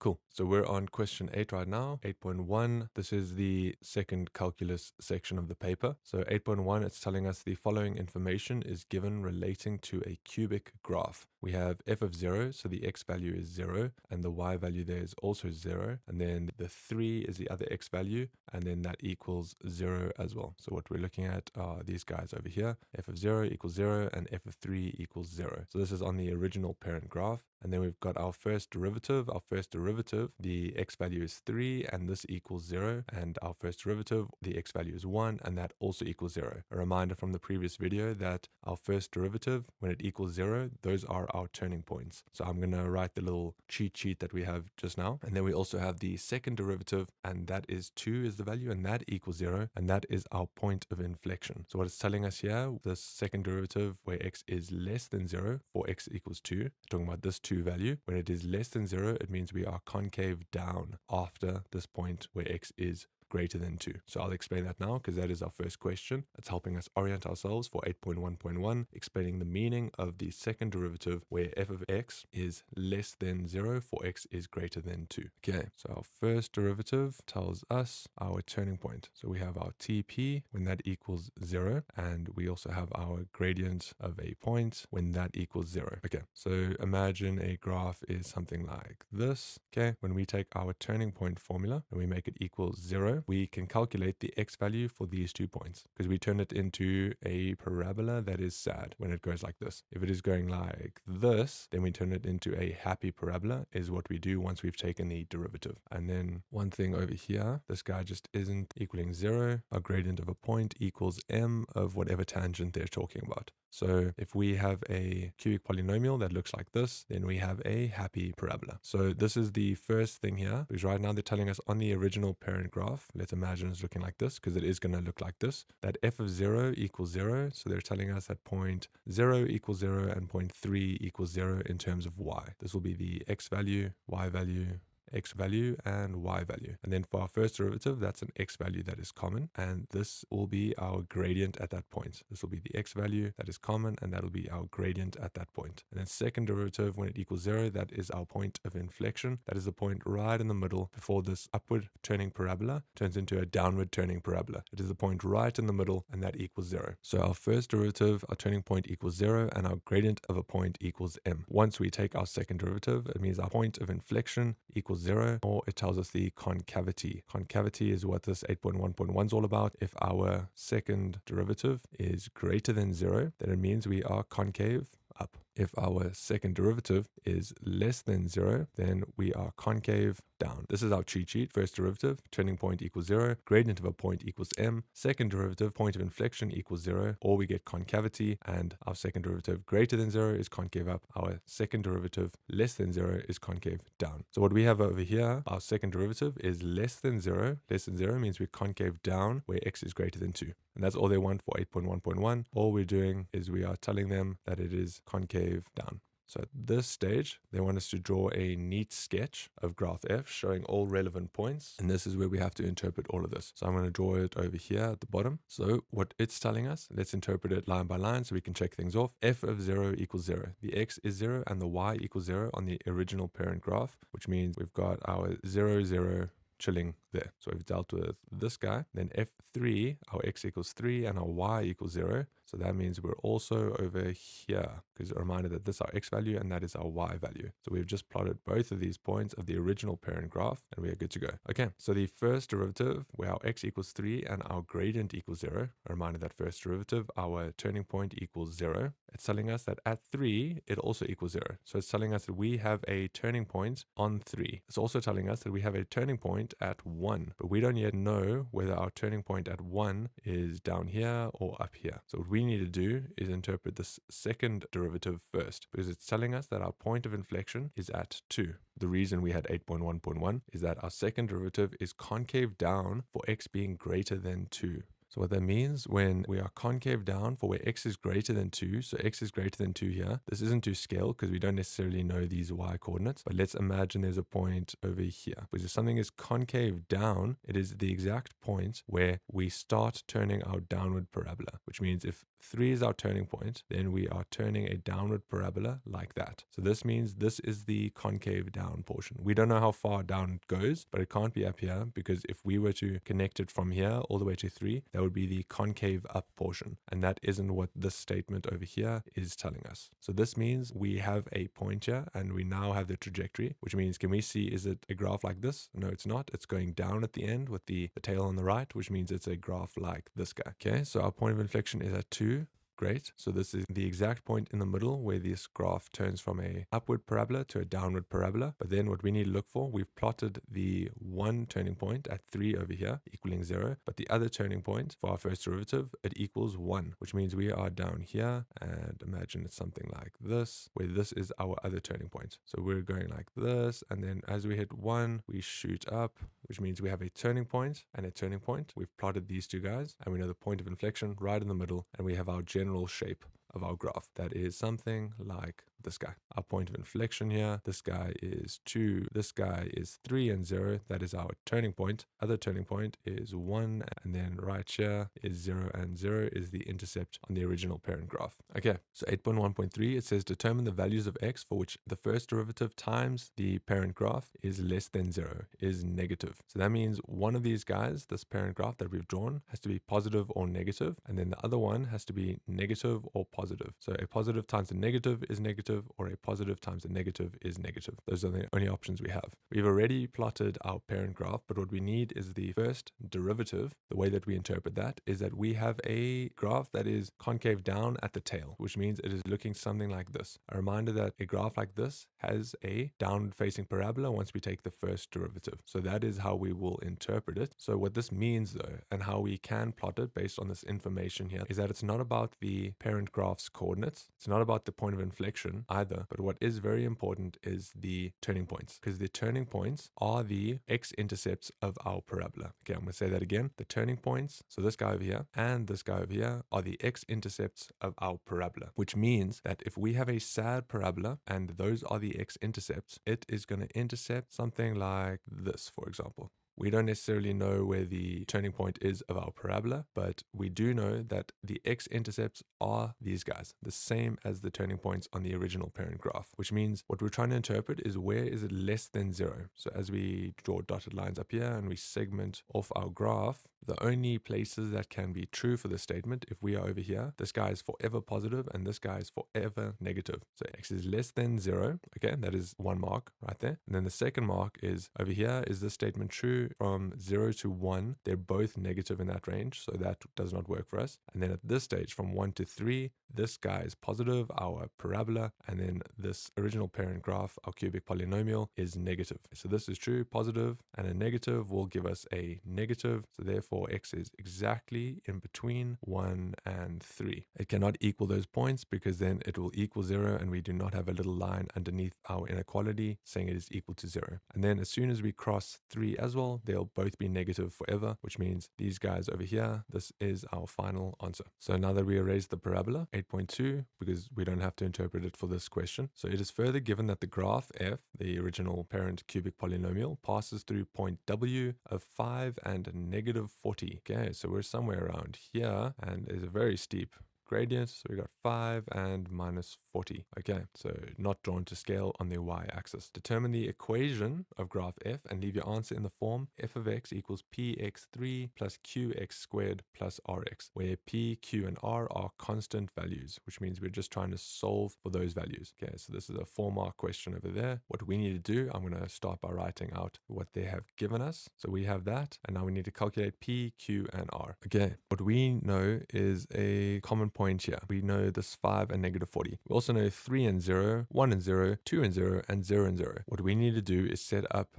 Cool. So we're on question 8 right now, 8.1. This is the second calculus section of the paper. So 8.1, it's telling us the following information is given relating to a cubic graph. We have f of 0, so the x value is 0, and the y value there is also 0. And then the 3 is the other x value, and then that equals 0 as well. So what we're looking at are these guys over here. F of 0 equals 0, and f of 3 equals 0. So this is on the original parent graph. And then we've got our first derivative. Our first derivative, the x value is 3, and this equals 0. And our first derivative, the x value is 1, and that also equals 0. A reminder from the previous video that our first derivative, when it equals 0, those are our turning points. So I'm going to write the little cheat sheet that we have just now. And then we also have the second derivative, and that is 2 is the value, and that equals 0. And that is our point of inflection. So what it's telling us here, the second derivative where x is less than 0 for x equals 2, talking about this 2 value. When it is less than 0, it means we are concave down after this point where x is greater than 2. So I'll explain that now because that is our first question. It's helping us orient ourselves for 8.1.1, explaining the meaning of the second derivative where f of x is less than 0 for x is greater than 2. Okay, so our first derivative tells us our turning point. So we have our TP when that equals 0, and we also have our gradient of a point when that equals 0. Okay, so imagine a graph is something like this. Okay, when we take our turning point formula and we make it equal 0, we can calculate the x value for these 2 points because we turn it into a parabola that is sad when it goes like this. If it is going like this, then we turn it into a happy parabola is what we do once we've taken the derivative. And then one thing over here, this guy just isn't equaling 0. Our gradient of a point equals m of whatever tangent they're talking about. So if we have a cubic polynomial that looks like this, then we have a happy parabola. So this is the first thing here, because right now they're telling us on the original parent graph, let's imagine it's looking like this, because it is going to look like this, that f of 0 equals 0. So they're telling us that point 0 equals 0 and point 3 equals 0 in terms of y. This will be the x value, y value, x value and y value. And then for our first derivative, that's an x value that is common, and this will be our gradient at that point. This will be the x value that is common, and that will be our gradient at that point. And then second derivative, when it equals 0, that is our point of inflection. That is the point right in the middle before this upward turning parabola turns into a downward turning parabola. It is the point right in the middle, and that equals 0. So our first derivative, our turning point equals 0, and our gradient of a point equals m. Once we take our second derivative, it means our point of inflection equals 0, or it tells us the concavity. Concavity is what this 8.1.1 is all about. If our second derivative is greater than 0, then it means we are concave up. If our second derivative is less than 0, then we are concave down. This is our cheat sheet. First derivative, turning point equals 0, gradient of a point equals m, second derivative, point of inflection equals 0, or we get concavity, and our second derivative greater than 0 is concave up, our second derivative less than 0 is concave down. So what we have over here, our second derivative is less than 0. Less than 0 means we're concave down where x is greater than 2. And that's all they want for 8.1.1. All we're doing is we are telling them that it is concave down. So at this stage, they want us to draw a neat sketch of graph f showing all relevant points. And this is where we have to interpret all of this. So I'm going to draw it over here at the bottom. So what it's telling us, let's interpret it line by line so we can check things off. F of 0 equals 0. The x is 0 and the y equals 0 on the original parent graph, which means we've got our 0, 0, chilling there. So we've dealt with this guy. Then f3, our x equals 3 and our y equals 0. So that means we're also over here, because a reminder that this is our x value and that is our y value. So we've just plotted both of these points of the original parent graph and we are good to go. Okay, so the first derivative where our x equals 3 and our gradient equals 0, a reminder that first derivative, our turning point equals 0. It's telling us that at 3, it also equals 0. So it's telling us that we have a turning point on 3. It's also telling us that we have a turning point at 1, but we don't yet know whether our turning point at 1 is down here or up here. So what we need to do is interpret this second derivative first, because it's telling us that our point of inflection is at 2. The reason we had 8.1.1 is that our second derivative is concave down for x being greater than 2. So what that means, when we are concave down for where x is greater than 2, so x is greater than 2 here, this isn't to scale because we don't necessarily know these y coordinates, but let's imagine there's a point over here. Because if something is concave down, it is the exact point where we start turning our downward parabola, which means if 3 is our turning point, then we are turning a downward parabola like that. So this means this is the concave down portion. We don't know how far down it goes, but it can't be up here, because if we were to connect it from here all the way to 3, that would be the concave up portion. And that isn't what this statement over here is telling us. So this means we have a point here and we now have the trajectory, which means, can we see, is it a graph like this? No, it's not. It's going down at the end with the tail on the right, which means it's a graph like this guy. Okay, so our point of inflection is at 2. Great. So this is the exact point in the middle where this graph turns from a upward parabola to a downward parabola. But then what we need to look for, we've plotted the one turning point at 3 over here equaling 0. But the other turning point for our first derivative, it equals 1, which means we are down here, and imagine it's something like this, where this is our other turning point. So we're going like this, and then as we hit 1, we shoot up, which means we have a turning point and a turning point. We've plotted these two guys, and we know the point of inflection right in the middle, and we have our general shape of our graph. That is something like this guy. Our point of inflection here, this guy is 2, this guy is 3 and 0. That is our turning point. Other turning point is 1, and then right here is 0, and 0 is the intercept on the original parent graph. Okay, so 8.1.3, it says determine the values of x for which the first derivative times the parent graph is less than 0, is negative. So that means one of these guys, this parent graph that we've drawn, has to be positive or negative, and then the other one has to be negative or positive. So a positive times a negative is negative, or a positive times a negative is negative. Those are the only options we have. We've already plotted our parent graph, but what we need is the first derivative. The way that we interpret that is that we have a graph that is concave down at the tail, which means it is looking something like this. A reminder that a graph like this has a downward facing parabola once we take the first derivative. So that is how we will interpret it. So what this means though, and how we can plot it based on this information here, is that it's not about the parent graph's coordinates. It's not about the point of inflection either, but what is very important is the turning points, because the turning points are the x-intercepts of our parabola. Okay, I'm going to say that again. The turning points, so this guy over here and this guy over here, are the x-intercepts of our parabola, which means that if we have a sad parabola and those are the x-intercepts, it is going to intercept something like this, for example. We don't necessarily know where the turning point is of our parabola, but we do know that the x-intercepts are these guys, the same as the turning points on the original parent graph, which means what we're trying to interpret is where is it less than 0. So as we draw dotted lines up here and we segment off our graph, the only places that can be true for this statement, if we are over here, this guy is forever positive and this guy is forever negative. So x is less than 0. Okay, that is one mark right there. And then the second mark is over here, is this statement true from 0 to 1? They're both negative in that range, so that does not work for us. And then at this stage, from 1 to 3, this guy is positive, our parabola, and then this original parent graph, our cubic polynomial, is negative. So this is true, positive, and a negative will give us a negative. So therefore, x is exactly in between 1 and 3. It cannot equal those points because then it will equal 0, and we do not have a little line underneath our inequality saying it is equal to 0. And then as soon as we cross 3 as well, they'll both be negative forever, which means these guys over here, this is our final answer. So now that we erased the parabola, 8.2, because we don't have to interpret it for this question. So it is further given that the graph f, the original parent cubic polynomial, passes through point w of 5 and negative 40. Okay, so we're somewhere around here, and is a very steep gradient. So we got 5 and minus 40. Okay, so not drawn to scale on the y-axis. Determine the equation of graph f and leave your answer in the form f of x equals px3 plus qx squared plus rx, where p, q, and r are constant values, which means we're just trying to solve for those values. Okay, so this is a 4-mark question over there. What we need to do, I'm going to start by writing out what they have given us. So we have that, and now we need to calculate p, q, and r. Okay, what we know is a common point here. We know this 5 and negative 40. We also know 3 and 0, 1 and 0, 2 and 0, and 0 and 0. What we need to do is set up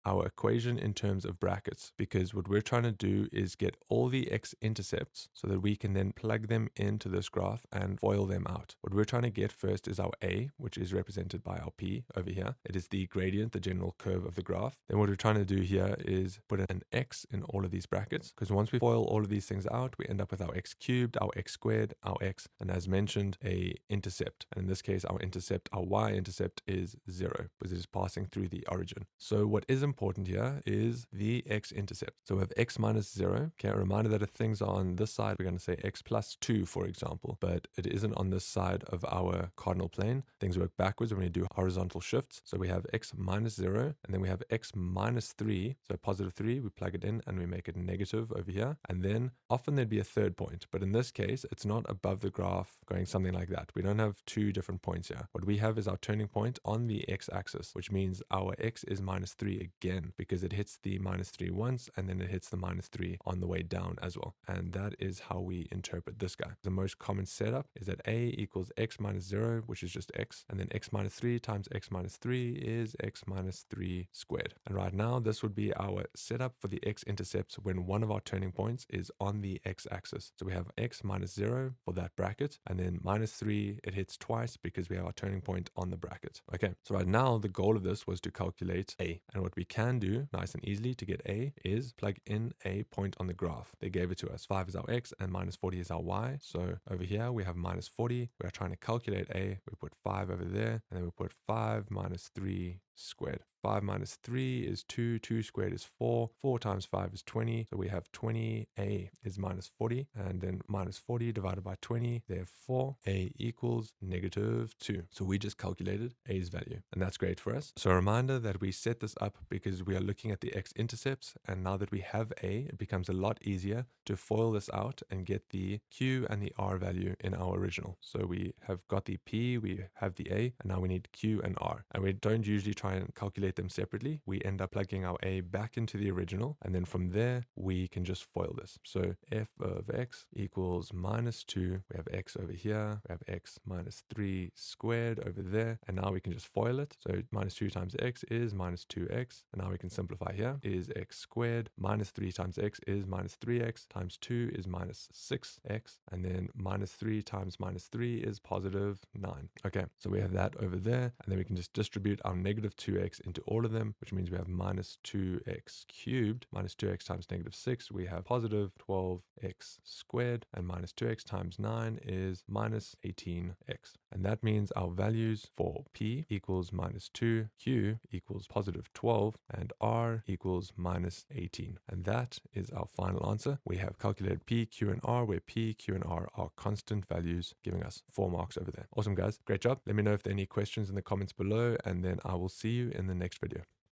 our equation in terms of brackets, because what we're trying to do is get all the x-intercepts so that we can then plug them into this graph and FOIL them out. What we're trying to get first is our a, which is represented by our p over here. It is the gradient, the general curve of the graph. Then what we're trying to do here is put an x in all of these brackets, because once we FOIL all of these things out, we end up with our x cubed, our x squared, our x, and as mentioned, a intercept. And in this case, our intercept, our y-intercept is 0, because it is passing through the origin. So what is important important here is the x-intercept. So we have x minus 0. Okay, a reminder that if things are on this side, we're going to say x plus 2, for example, but it isn't on this side of our cardinal plane. Things work backwards when we do horizontal shifts. So we have x minus 0, and then we have x minus 3. So positive 3, we plug it in and we make it negative over here. And then often there'd be a third point, but in this case, it's not above the graph going something like that. We don't have two different points here. What we have is our turning point on the x-axis, which means our x is minus 3 again, because it hits the minus 3 once, and then it hits the minus 3 on the way down as well. And that is how we interpret this guy. The most common setup is that a equals x minus 0, which is just x, and then x minus 3 times x minus 3 is x minus 3 squared. And right now, this would be our setup for the x-intercepts when one of our turning points is on the x-axis. So we have x minus 0 for that bracket, and then minus 3, it hits twice because we have our turning point on the bracket. Okay, so right now, the goal of this was to calculate a. And what we can do nice and easily to get a is plug in a point on the graph. They gave it to us. 5 is our x and minus 40 is our y. So over here, we have minus 40. We are trying to calculate a. We put 5 over there, and then we put 5 minus 3 squared. 5 minus 3 is 2, 2 squared is 4, 4 times 5 is 20, so we have 20a is minus 40, and then minus 40 divided by 20, therefore a equals negative 2. So we just calculated a's value, and that's great for us. So a reminder that we set this up because we are looking at the x-intercepts, and now that we have a, it becomes a lot easier to FOIL this out and get the q and the r value in our original. So we have got the p, we have the a, and now we need q and r, and we don't usually try and calculate them separately. We end up plugging our a back into the original, and then from there we can just FOIL this. So f of x equals minus 2. We have x over here, we have x minus 3 squared over there, and now we can just FOIL it. So minus 2 times x is minus 2x, and now we can simplify here. Is x squared minus 3 times x is minus 3x times 2 is minus 6x, and then minus 3 times minus 3 is positive 9. Okay, so we have that over there, and then we can just distribute our negative 2x into all of them, which means we have minus 2x cubed minus 2x times negative 6. We have positive 12x squared, and minus 2x times 9 is minus 18x. And that means our values for p equals minus 2, q equals positive 12, and r equals minus 18. And that is our final answer. We have calculated p, q, and r, where p, q, and r are constant values, giving us 4 marks over there. Awesome, guys. Great job. Let me know if there are any questions in the comments below, and then I will see you in the next video.